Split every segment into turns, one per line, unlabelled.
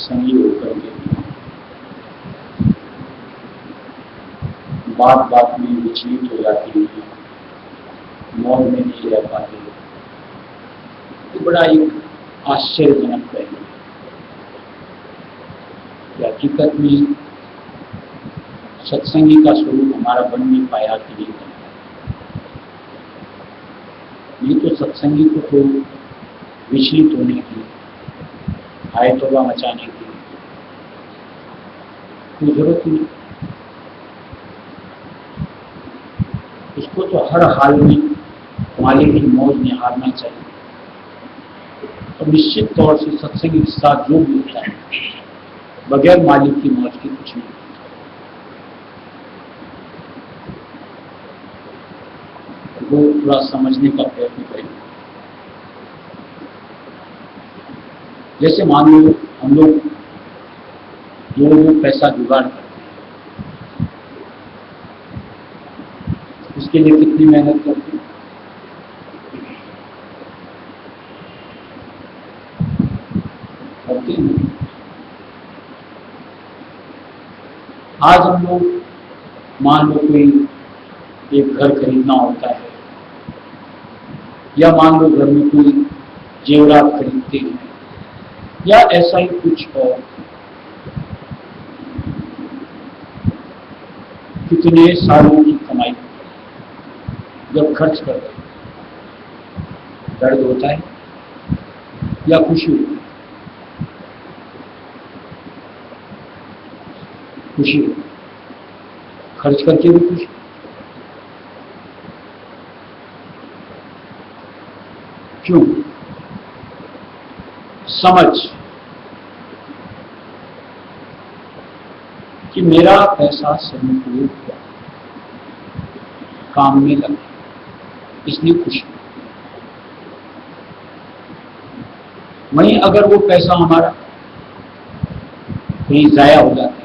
सत्संगी होकर के बात बात में विचलित हो जाती है, मौन में नहीं रह पाते, तो बड़ा एक आश्चर्यजनक पहलू है कि हकीकत में सत्संगी का स्वरूप हमारा बन नहीं पाया कि नहीं बन पाया। नहीं तो सत्संगी को तो विचलित होने की, हाय तौबा मचाने की कोई जरूरत नहीं। उसको तो हर हाल में मालिक की मौज निहारना चाहिए। और निश्चित तौर से सत्संग के साथ जो भी होता है बगैर मालिक की मौज के कुछ नहीं। वो थोड़ा समझने का प्रयत्न करें। जैसे मान लो हम लोग जो पैसा जुगाड़ करते हैं, उसके लिए कितनी मेहनत करते हैं। आज हम लोग मान लो कोई एक घर खरीदना होता है, या मान लो घर में कोई जेवरात खरीदते हैं, या ऐसा ही कुछ और, कितने सालों की कमाई जब खर्च करते हैं, दर्द होता है या खुशी होती है? खुशी होती है। खर्च करके भी खुशी। क्यों? समझ कि मेरा पैसा सदुपयोग हुआ, काम में लगा, इसलिए खुशी। वहीं अगर वो पैसा हमारा कहीं जाया हो जाता है,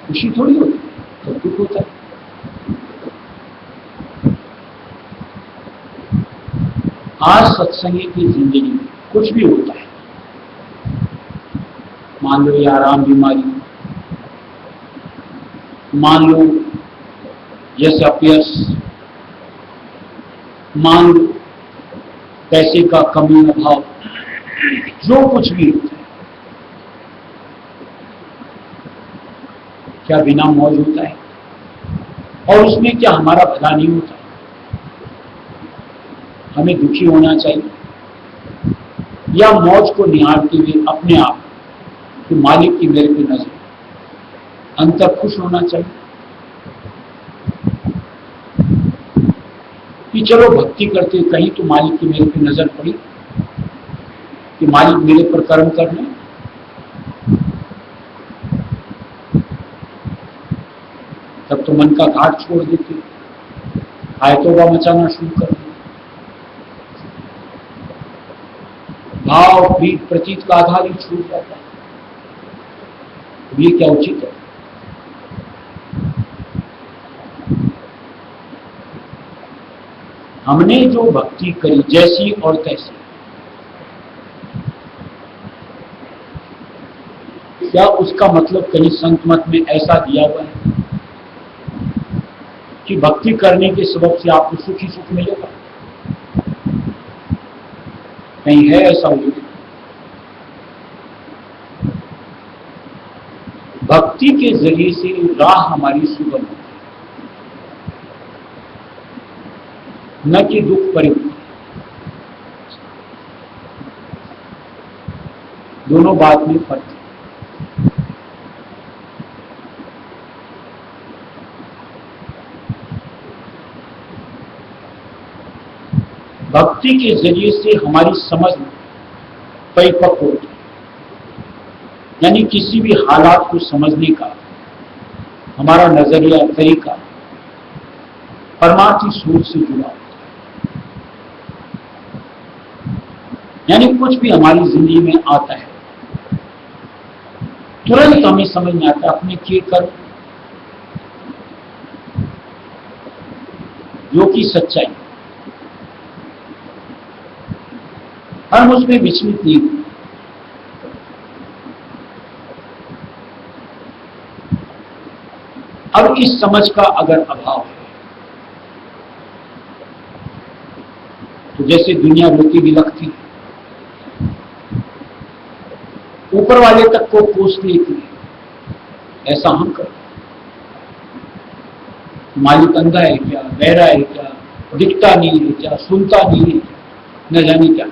खुशी थोड़ी होती है, तो दुख होता है। आज सत्संगी की जिंदगी में कुछ भी होता है, मान लो ये आराम बीमारी, मान लो यश अपयश, मान लो पैसे का कमी अभाव, जो कुछ भी होता है, क्या बिना मौज होता है? और उसमें क्या हमारा भला नहीं होता? हमें दुखी होना चाहिए, या मौज को निहारते हुए अपने आप कि मालिक की मेरे पे नजर, अंतर खुश होना चाहिए कि चलो भक्ति करते कहीं तो मालिक की मेरे पे नजर पड़ी कि मालिक मेरे पर कर्म कर रहे हैं। तब तो मन का घाट छोड़ देते, हाय तौबा मचाना शुरू कर देते, भाव प्रीत प्रतीत का आधार ही छूट जाता है। ये क्या उचित है? हमने जो भक्ति करी जैसी और तैसी, क्या उसका मतलब कहीं संत मत में ऐसा दिया हुआ है कि भक्ति करने के सबब से आपको सुख ही सुख मिलेगा? कहीं है ऐसा उल्लेख? भक्ति के जरिए से राह हमारी सुगम होती है, न कि दुख परिवर्तन। दोनों बात में फर्क है। भक्ति के जरिए से हमारी समझ परिपक्व होती है, यानी किसी भी हालात को समझने का हमारा नजरिया तरीका परमार्थी सोच से जुड़ा होता है। यानी कुछ भी हमारी जिंदगी में आता है, तुरंत हमें समझ में आता है अपने किए कर्म जो कि सच्चाई, हम उसमें विचलित नहीं। अब इस समझ का अगर अभाव है तो जैसे दुनिया रोती बिलखती है, ऊपर वाले तक को कोसने के लिए ऐसा हम करते। मालिक अंधा है क्या, बहरा है क्या, दिखता नहीं है क्या, सुनता नहीं है क्या, न जाने क्या।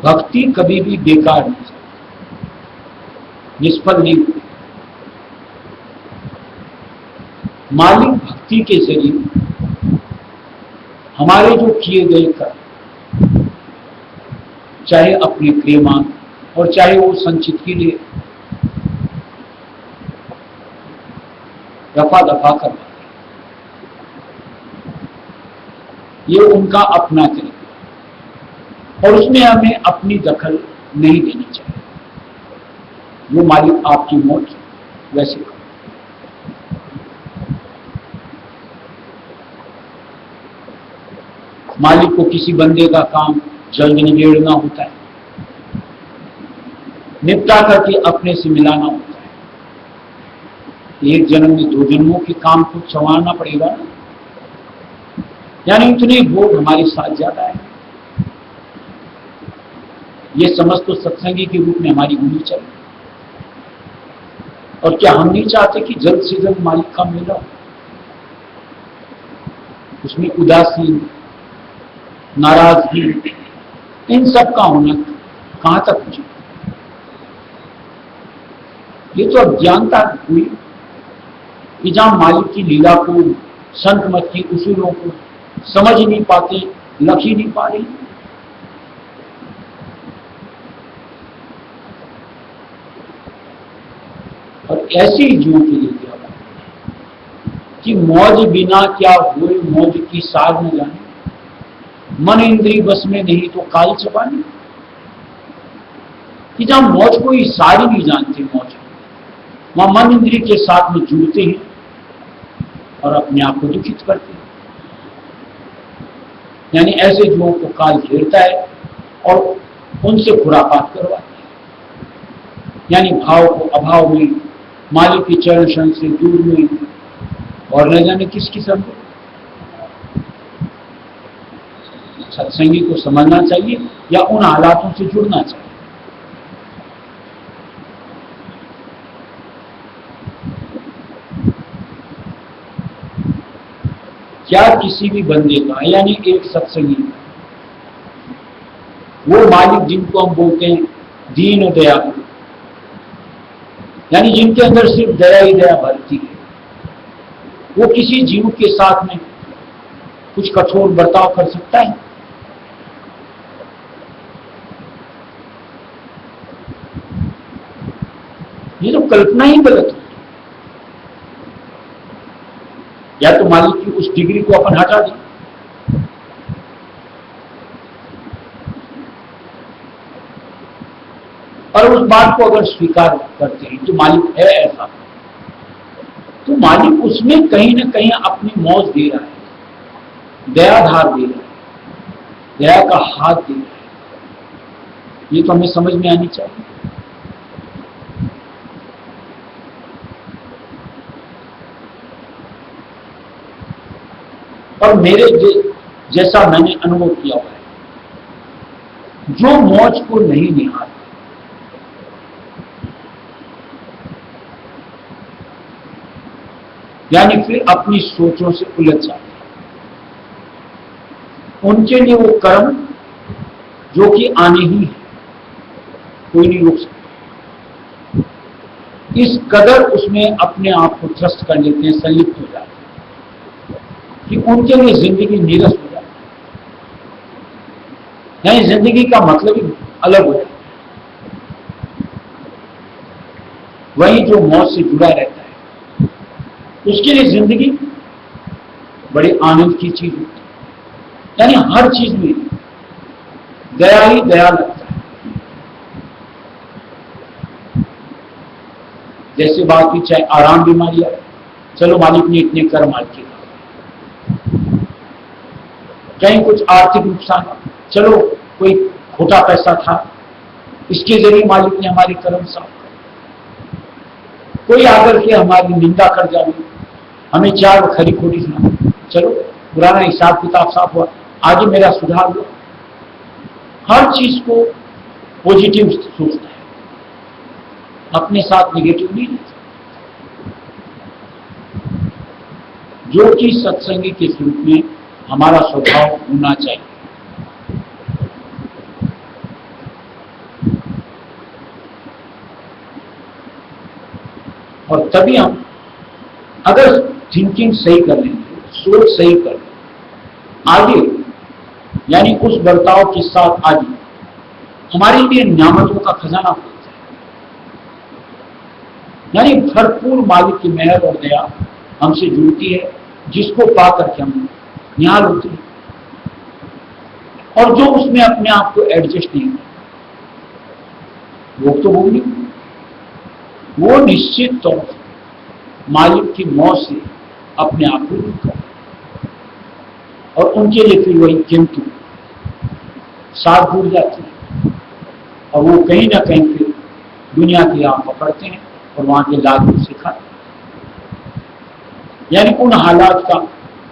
भक्ति कभी भी बेकार नहीं, निष्फल नहीं होती। मालिक भक्ति के जरिए हमारे जो किए गए कर्म, चाहे अपने प्रेमान और चाहे वो संचित के लिए, रफा दफा करवाते, ये उनका अपना तरीका और उसमें हमें अपनी दखल नहीं देनी चाहिए। वो मालिक आपकी मौत वैसे कर। मालिक को किसी बंदे का काम जल्द निबेड़ना होता है, निपटा करके अपने से मिलाना होता है। एक जन्म में 2 जन्मों के काम को संवारना पड़ेगा ना, यानी इतने भोग हमारे साथ ज्यादा है। ये समझ तो सत्संगी के रूप में हमारी होनी चाहिए। और क्या हम नहीं चाहते कि जल्द से जल्द मालिक का मिल रहा हो? उसमें उदासीन, नाराजगी, इन सब का होना कहां तक पहुंचे? ये तो अज्ञानता हुई कि जहां मालिक की लीला को, संत मत की उसूलों को समझ ही नहीं पाते, लख ही नहीं पा रही। और ऐसी जीवों के लिए क्या बात कि मौज बिना क्या हुए, मौज की सार न जाने, मन इंद्री बस में नहीं तो काल चबाने। कि जहां मौज को सारी नहीं जानते, मौज वहां मन इंद्री के साथ में जुड़ते हैं और अपने आप को दुखित करते हैं। यानी ऐसे जीवों को काल घेरता है और उनसे खुरापात करवाते हैं। यानी भाव को अभाव में, मालिक की चरण शरण से दूर में, और न जाने किस किस्म को। सत्संगी को समझना चाहिए या उन हालातों से जुड़ना चाहिए। क्या किसी भी बंदे का, यानी एक सत्संगी, वो मालिक जिनको हम बोलते हैं दीन दया, यानी जिनके अंदर सिर्फ दया ही दया भरती है, वो किसी जीव के साथ में कुछ कठोर बर्ताव कर सकता है? ये तो कल्पना ही गलत है। या तो मालिक की उस डिग्री को अपन हटा दें, और उस बात को अगर स्वीकार करते हैं तो मालिक है ऐसा, तो मालिक उसमें कहीं ना कहीं अपनी मौज दे रहा है, दयाधार दे रहा है, दया का हाथ दे रहा है। ये तो हमें समझ में आनी चाहिए। और मेरे जैसा मैंने अनुभव किया हुआ है, जो मौज को नहीं निहारते, यानी फिर अपनी सोचों से उलझ जाते हैं, उनके लिए वो कर्म जो कि आने ही है, कोई नहीं रोक सकता। इस कदर उसमें अपने आप को त्रस्त कर लेते हैं, संलिप्त हो जाते हैं कि उनके लिए जिंदगी नीरस हो जाती है, यानी जिंदगी का मतलब ही अलग हो जाता है। वही जो मौत से जुड़ा रहता है, उसके लिए जिंदगी बड़े आनंद की चीज होती है। यानी हर चीज में दया ही दया लगता है। जैसे बात की, चाहे आराम बीमारी आए, चलो मालिक ने इतने कर्म आज किए, कहीं कुछ आर्थिक नुकसान, चलो कोई खोटा पैसा था, इसके जरिए मालिक ने हमारी कर्म साफ कर। कोई आकर के हमारी निंदा कर जाए, हमें चार खरी खोटी सुना, चलो पुराना हिसाब किताब साफ हुआ, आगे मेरा सुधार हुआ। हर चीज को पॉजिटिव सोचता है, अपने साथ निगेटिव नहीं लेता। जो कि सत्संगी के स्वरूप में हमारा स्वभाव होना चाहिए। और तभी हम अगर थिंकिंग सही कर लेंगे, सोच सही कर लेंगे, आगे यानी उस बर्ताव के साथ आगे हमारे लिए नियामतों का खजाना होता है, यानी भरपूर मालिक की मेहर और दया हमसे जुड़ती है, जिसको पा करके हम निहाल होते हैं। और जो उसमें अपने आप को एडजस्ट नहीं करता, वो तो होंगे, वो निश्चित तौर पर मालिक की मौत से अपने आप को दूर कर, और उनके लिए फिर वही किंतु साथ जुड़ जाते हैं, और वो कहीं ना कहीं फिर दुनिया की राह पकड़ते हैं और वहां के लागू सिखाते हैं। यानी उन हालात का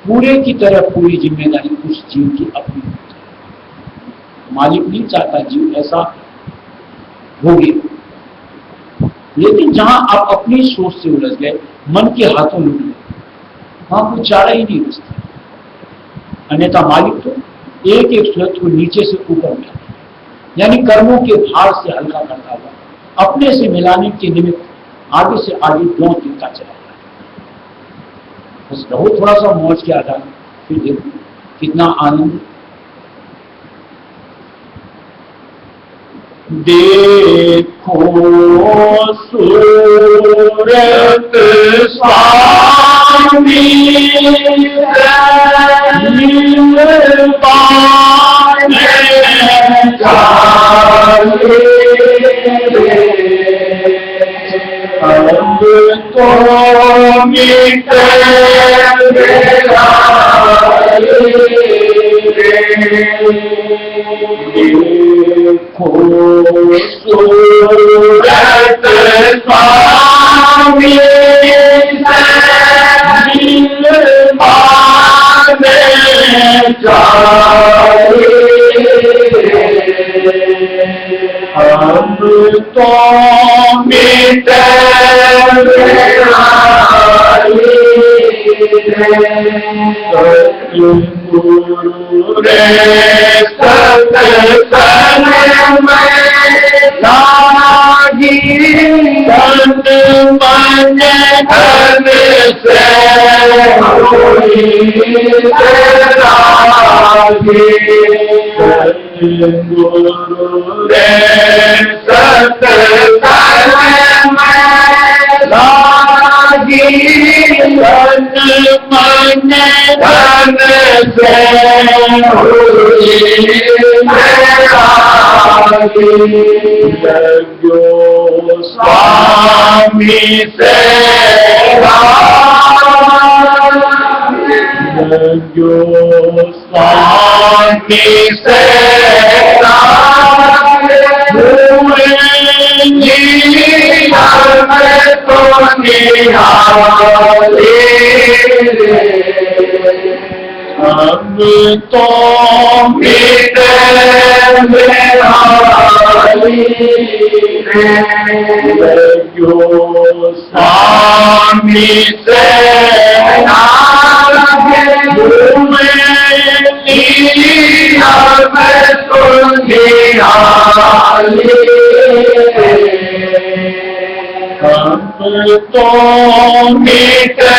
पूरे की तरह पूरी जिम्मेदारी उस जीव की अपनी होती है। मालिक नहीं चाहता जीव ऐसा हो गया, लेकिन जहां आप अपनी सोच से उलझ गए, मन के हाथों लुट गए, वहां कोई चारा ही नहीं बचता। अन्यथा मालिक तो एक एक सूरत को नीचे से ऊपर उठाता है, यानी कर्मों के भार से हल्का करता हुआ अपने से मिलाने के निमित्त आगे से आगे क्यों देता चला जाता है। बस रहो थोड़ा सा मौज के आधार, फिर देखो कितना आनंद। देखो सूरत स्वामी अब तो मिटे देखो सूरत स्वामी अब तो मिटे गुरु रे सत्संग में लागी, तन मन धन से हुई रागी। गुरु रे सत्संग में लागी, तन मन धन से हुई रागी। लगो स्वामी से लगो स्वामी से तो निहाले अब तो मिटे लगो स्वामी से अब तो मिटे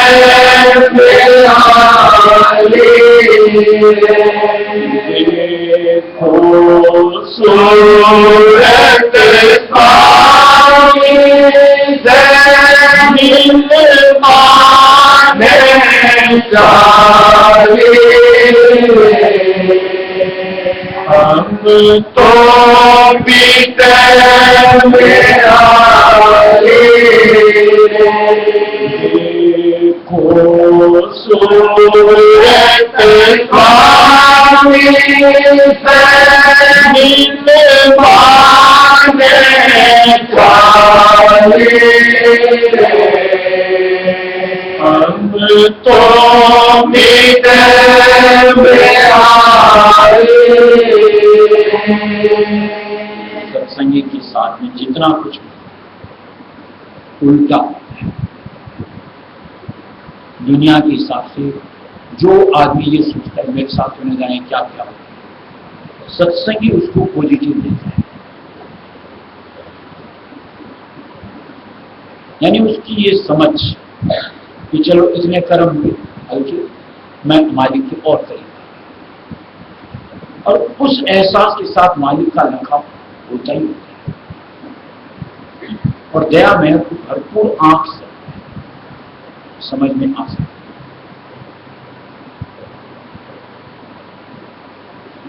देखो सूरत स्वामी से मिलवाने चाहे, हम तो बीते देखो सूरत स्वामी तो सत्संगी के साथ में जितना कुछ उल्टा दुनिया के हिसाब से जो आदमी ये सोचता है मेरे साथ होने जाए क्या क्या होगा, सत्संगी उसको पॉजिटिव देता है। यानी उसकी ये समझ कि चलो इतने कर्म हुए, बल्कि मैं मालिक की और करेंगे, और उस एहसास के साथ मालिक का लगाव होता ही होता है, और दया में भरपूर आंख से समझ में आ सकता,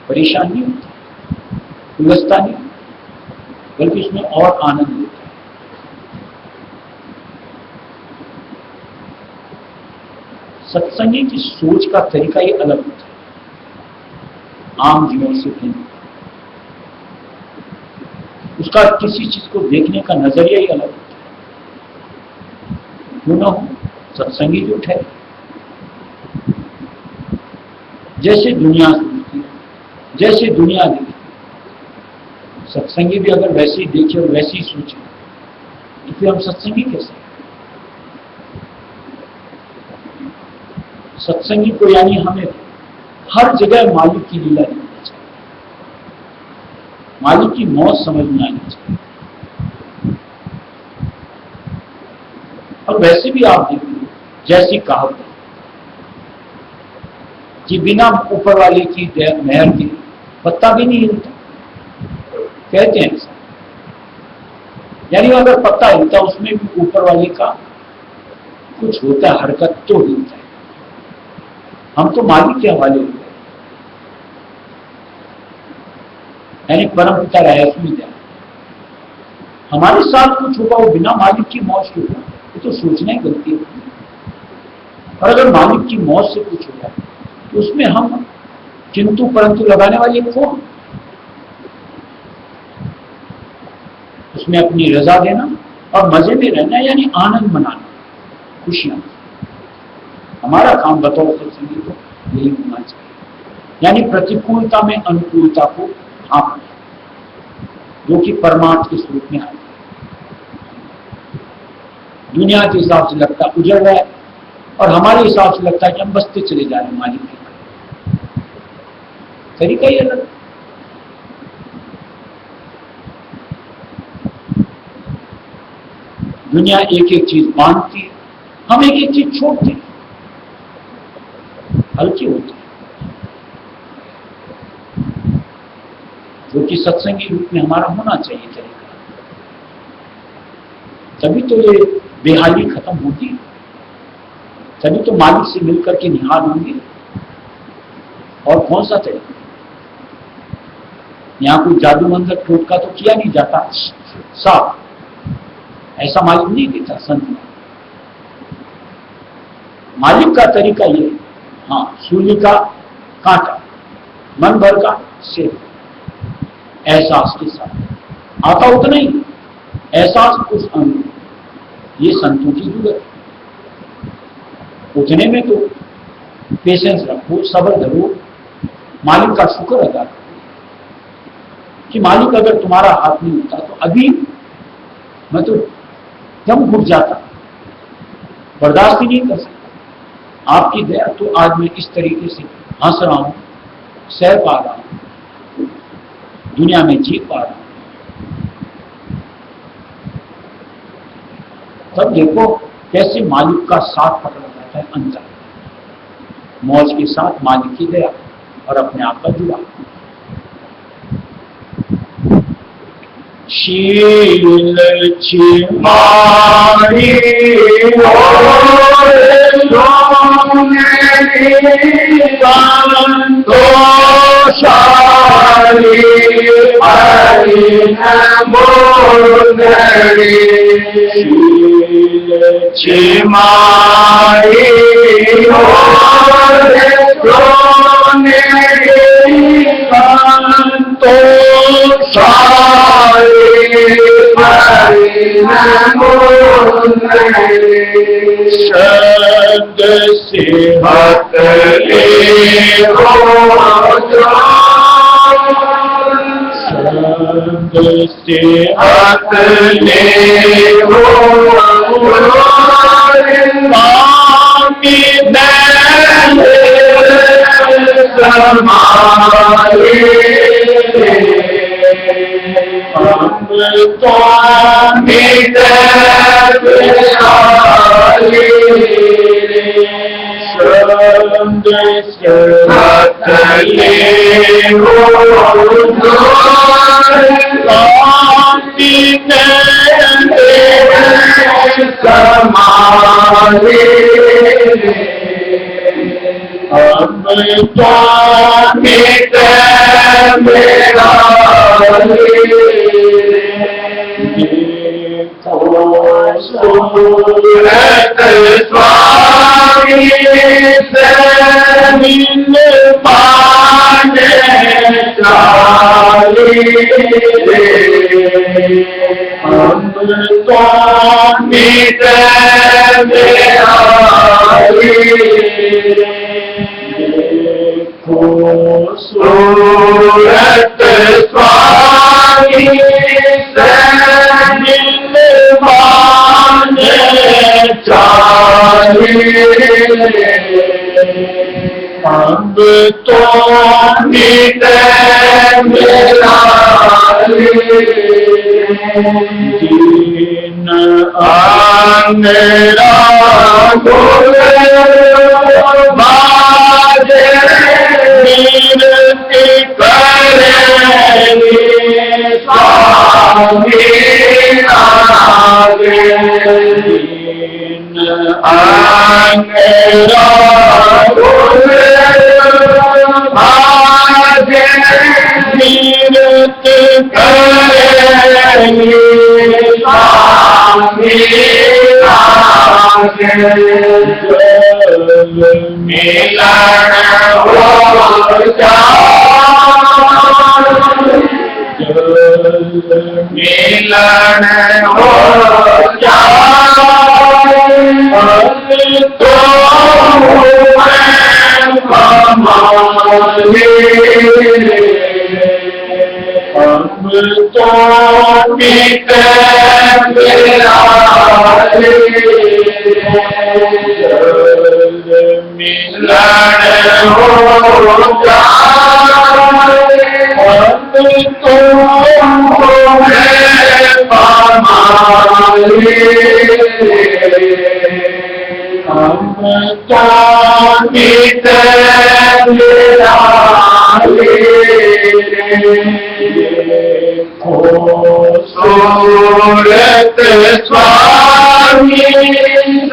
परेशान नहीं होता, उलझता नहीं, बल्कि इसमें और आनंद होता है। सत्संगी की सोच का तरीका ही अलग होता है, आम जीवन से भिन्न। उसका किसी चीज को देखने का नजरिया ही अलग होता है। क्यों ना हो, सत्संगी जो है जैसे दुनिया सोचती है, जैसे दुनिया देखती, सत्संगी भी अगर वैसे ही देखे और वैसे ही सोचे तो फिर हम सत्संगी कैसे? सत्संगी को यानी हमें हर जगह मालिक की लीला देखनी चाहिए, मालिक की मौत समझ में आनी चाहिए। और वैसे भी आप देखिए, जैसी कहावत कि बिना ऊपर वाले की मेहर के पत्ता भी नहीं हिलता, कहते हैं ऐसा। यानी अगर पत्ता हिलता उसमें भी ऊपर वाले का कुछ होता है, हरकत तो हिलता है। हम तो मालिक के हवाले हो गए, यानी परम पिता रहस्मी दया। हमारे साथ कुछ होगा वो बिना मालिक की मौत के होगा, ये तो सोचना ही गलती है। और अगर मालिक की मौत से कुछ होगा तो उसमें हम किंतु परंतु लगाने वाले कौन? उसमें अपनी रजा देना और मजे में रहना, यानी आनंद मनाना, खुशियां। हमारा काम बतौर सत्संगी को यही होना चाहिए, यानी प्रतिकूलता में अनुकूलता को हाँकना, जो कि परमार्थ के स्वरूप में आए। दुनिया के हिसाब से लगता उजड़ रहा है और हमारे हिसाब से लगता है कि हम बसते चले जा रहे हैं मालिक के। तरीका ही अलग। दुनिया एक एक चीज बांधती है, हम एक एक चीज छोड़ते हैं, हल्की होती है। जो कि सत्संगी रूप में हमारा होना चाहिए तरीका, तभी तो ये बेहाली खत्म होती है, तभी तो मालिक से मिलकर के निहाल होंगे। और कौन सा तरीका? यहाँ कोई जादू मंत्र टोटका तो किया नहीं जाता साफ, ऐसा मालिक नहीं देता संत। मालिक का तरीका ये, हाँ, सूली का कांटा, मन भर का सेब, एहसास के साथ आता उतना ही, एहसास उस अंग, ये संतों की जरूरत है। उतने में तो पेशेंस रखो, सब्र धरो, मालिक का शुक्र अदा करो कि मालिक अगर तुम्हारा हाथ नहीं होता तो अभी मैं तो दम घुट जाता, बर्दाश्त ही नहीं कर सकता। आपकी दया तो आज मैं इस तरीके से हंस रहा हूं, सह पा रहा हूं, दुनिया में जी पा रहा हूं। तब देखो कैसे मालिक का साथ पकड़ा जाता है अंदर, मौज के साथ मालिक की दया और अपने आप का जुड़ा। शील चिमारी चिमारी शब्द से हक ले हो शब्द से हक ले हो सूरत स्वामी जमीन पाने चाली हम तो मिट सूरत स्वामी जमीन पाने चाली अब तो मिट दीन आंगरा बाजे मीरती करेंगे स्वामी आगे दीन आंगरा बाजे मीरती करेंगे स्वामी आगे मिलन हो मिलन हो तो अब तो मिट मिलन हो सूरत स्वामी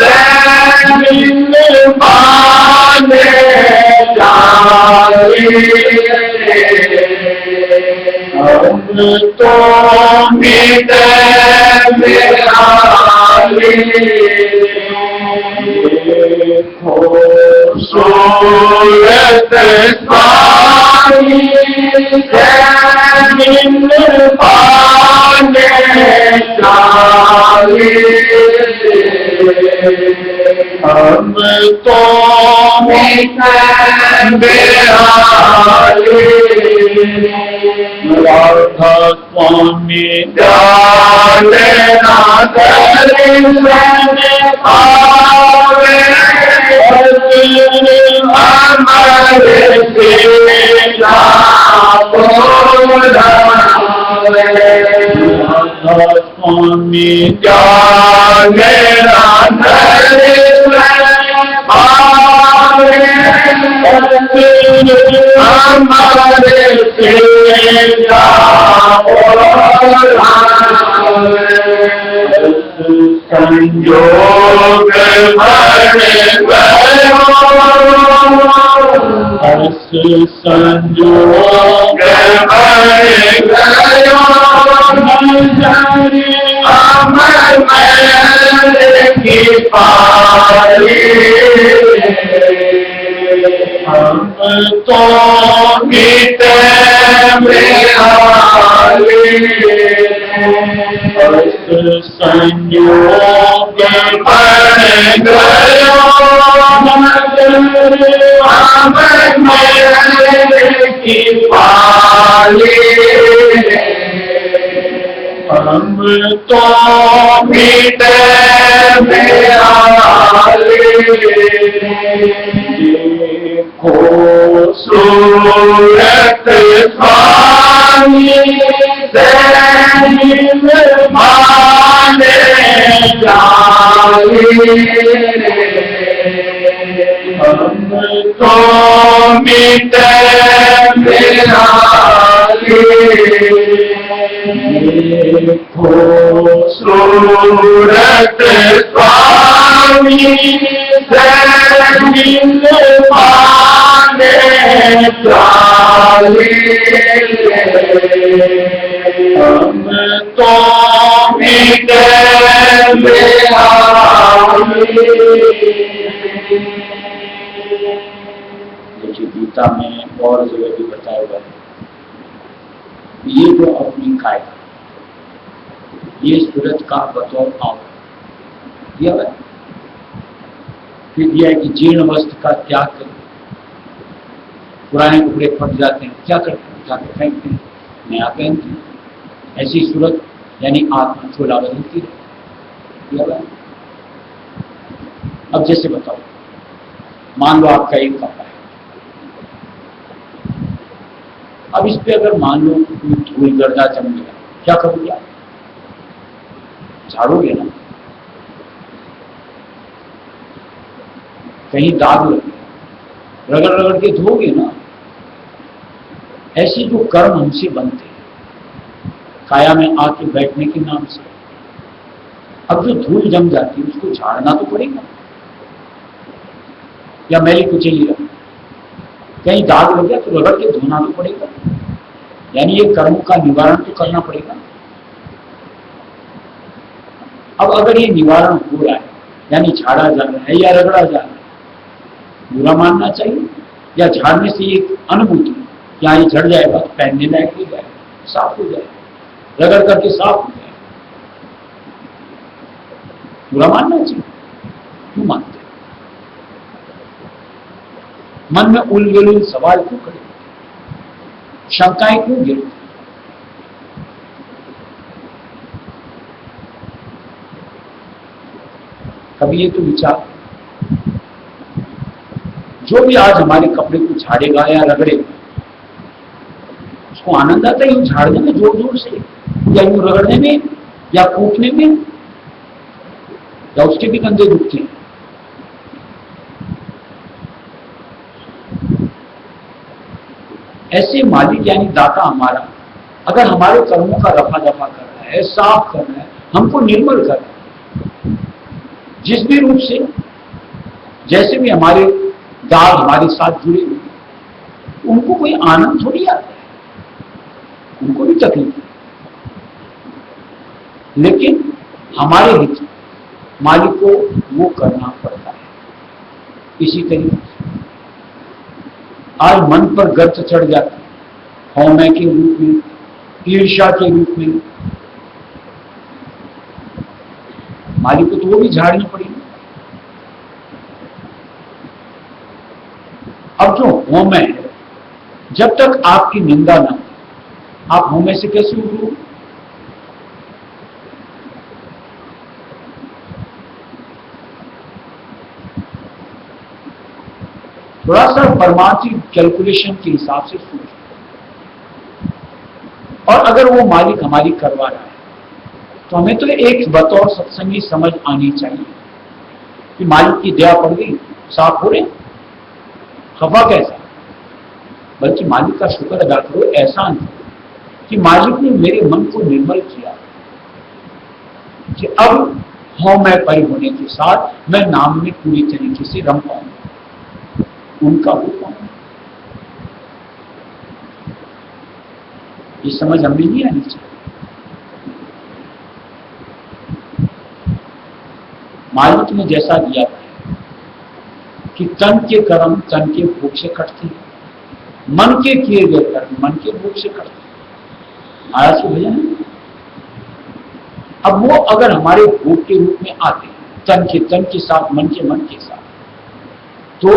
जमीन पाने चाली अब तो मिट सूरत स्वामी जमीन पाने चाली अब तो मिट राधा स्वामी जाने ना दर्शन आवे हमारे से राधा स्वामी जाने ना दर्शन आवे हमारे से संयोग भरे हर्ष संयोग भरे अमर महल की पारी हम तो मिट
संयोग बन गयो हम मेरे की पाले हम तो मिटे मेरा देखो सूरत स्वामी दैनिल माने जाए हम तो मिटे मेरा देखो सूरत स्वामी दैनिल माने जाए हम तो मिटे मेरा
देखिए गीता में और जगह भी बताया हुआ है, ये जो अपनी कायदा ये सूरत का बतौर आओ दिया है, फिर दिया है कि जीर्ण वस्त्र का त्याग करें, पुराने कपड़े फट जाते हैं क्या करते हैं, जाके फेंकते हैं, नया पहनते हैं। ऐसी सूरत यानी आत्मा चोला बदलती है। अब जैसे बताओ, मान लो आपका एक कपड़ा है, अब इस पे अगर मान लो कोई धूल गर्दा जम गया, क्या करोगे आप? झाड़ोगे ना, कहीं दाग लग गया, रगड़ रगड़ के धोगे ना। ऐसे जो कर्म हमसे बनते हैं काया में आके बैठने के नाम से, अब जो धूल जम जाती है उसको झाड़ना तो पड़ेगा, या मैली कुचेली रख, कहीं दाग लग गया तो रगड़ के धोना तो पड़ेगा, यानी ये कर्मों का निवारण तो करना पड़ेगा। अब अगर ये निवारण हो रहा है यानी झाड़ा जा रहा है या रगड़ा जा रहा है, बुरा मानना चाहिए, या झाड़ने से एक अनुभूति क्या ये झड़ जाएगा तो पहनने लायक हो जाएगा, साफ हो जाएगा, रगड़ करके साफ हो जाएगा, बुरा मानना चाहिए? क्यों मानते? मन में उलझुल सवाल क्यों खड़े, शंकाएं क्यों गिरती? कभी ये तो विचार, जो भी आज हमारे कपड़े को झाड़ेगा या रगड़ेगा उसको आनंद आता है यूं झाड़ने में जोर जोर से, या यूं रगड़ने में, या कूटने में, या उसके भी कंधे दुखते हैं। ऐसे मालिक यानी दाता हमारा अगर हमारे कर्मों का रफा दफा कर रहा है, साफ कर रहा है, हमको निर्मल कर रहा है, जिस भी रूप से, जैसे भी हमारे दाग हमारे साथ जुड़े हुए, उनको कोई आनंद थोड़ी आता है, उनको भी तकलीफ है, लेकिन हमारे हित मालिक को वो करना पड़ता है। इसी तरीके से आज मन पर गर्त चढ़ जाता है, हौमे के रूप में, ईर्ष्या के रूप में, मालिक को तो वो भी झाड़नी पड़ेगी। अब जो हौमे है, जब तक आपकी निंदा ना हो, आप हौमे से कैसे उबरोगे? थोड़ा सा परमार्थी कैलकुलेशन के हिसाब से सोचो, और अगर वो मालिक हमारी करवा रहा है तो हमें तो एक बतौर सत्संगी समझ आनी चाहिए कि मालिक की दया पड़ गई, साफ हो रहे, खफा कैसा, बल्कि मालिक का शुक्र अदा करो, एहसान करो कि मालिक ने मेरे मन को निर्मल किया कि अब हौमे पर होने के साथ मैं नाम में पूरी तरीके से रम पाऊंगा, उनका हो पाऊंगा। ये समझ हमें नहीं आनी चाहिए। मालिक ने जैसा दिया कि तन के कर्म तन के भूख से कटते हैं, मन के किए गए कर्म मन के भूख से कटते हैं। आया से भजन है, अब वो अगर हमारे भोग के रूप में आते हैं, तन के साथ, मन के साथ, तो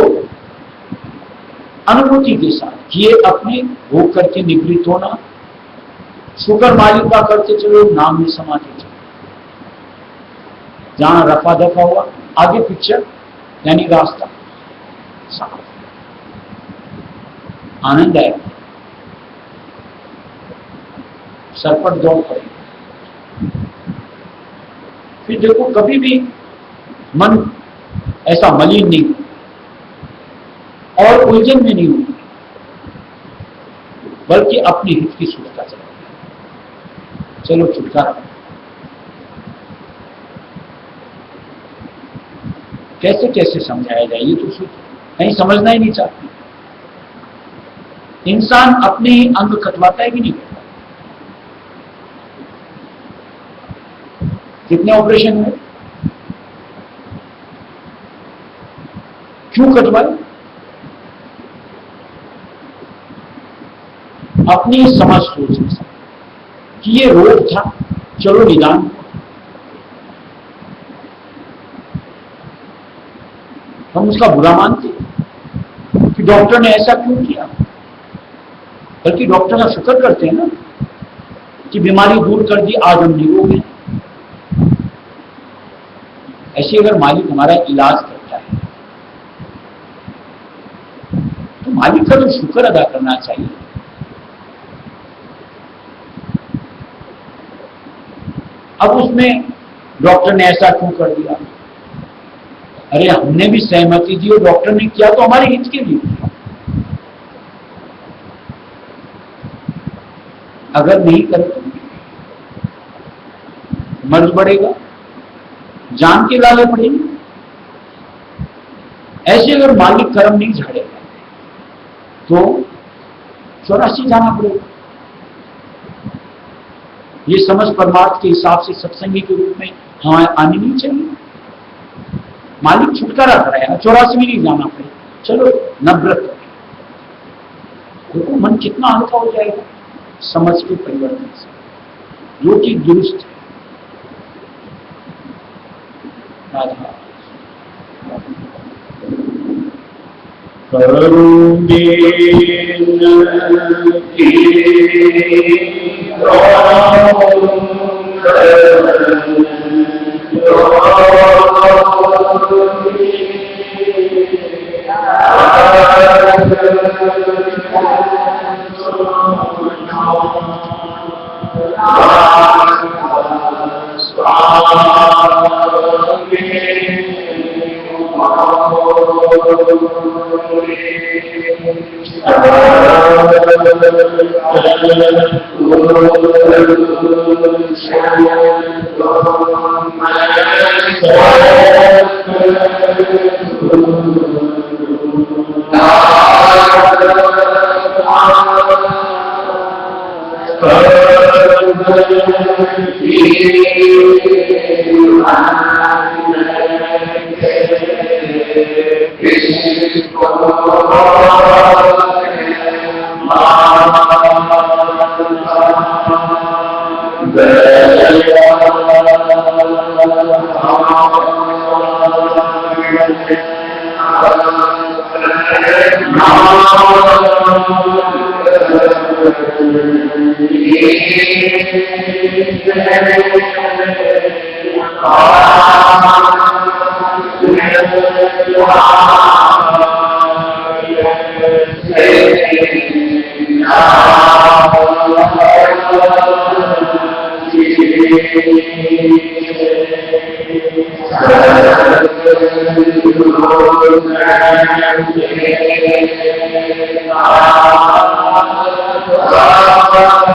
अनुभूति के साथ ये अपने भोग करके निवृत्त होना, शुक्र मालिक का करते चलो, नाम में समाते चलो। जहां रफा दफा हुआ, आगे पिक्चर यानी रास्ता साफ, आनंद आएगा, सरपट दौड़ पड़ेगी। फिर देखो कभी भी मन ऐसा मलिन नहीं और उलझन में नहीं होगी, बल्कि अपने हित की सोचता चला। चलो छुटकारा कैसे कैसे समझाया जाए, ये तो कहीं समझना ही नहीं चाहते। इंसान अपने ही अंग कटवाता है कि नहीं करता? कितने ऑपरेशन हुए, क्यों कटवाए? अपनी समझ सोच के साथ कि ये रोग था, चलो निदान। हम उसका बुरा मानते कि डॉक्टर ने ऐसा क्यों किया, बल्कि डॉक्टर का शुक्र करते हैं ना कि बीमारी दूर कर दी, आज हम निरोग हैं। ऐसे अगर मालिक हमारा इलाज करता है तो मालिक का तो शुक्र अदा करना चाहिए। अब उसमें डॉक्टर ने ऐसा क्यों कर दिया, अरे हमने भी सहमति दी और डॉक्टर ने किया तो हमारे हित के लिए किया। अगर नहीं करे तो मर्ज बढ़ेगा, जान के लाले पड़ेंगे। ऐसे अगर मालिक कर्म नहीं झाड़ेगा तो 84 जाना पड़ेगा। ये समझ परमार्थ के हिसाब से सत्संगी के रूप में हमें आनी नहीं चाहिए। मालिक छुटकारा कराया, 84 में नहीं जाना पड़ेगा, चलो नवव्रत। देखो मन कितना हल्का हो जाएगा समझ के परिवर्तन से, जो कि दुरुस्त है।
करुणे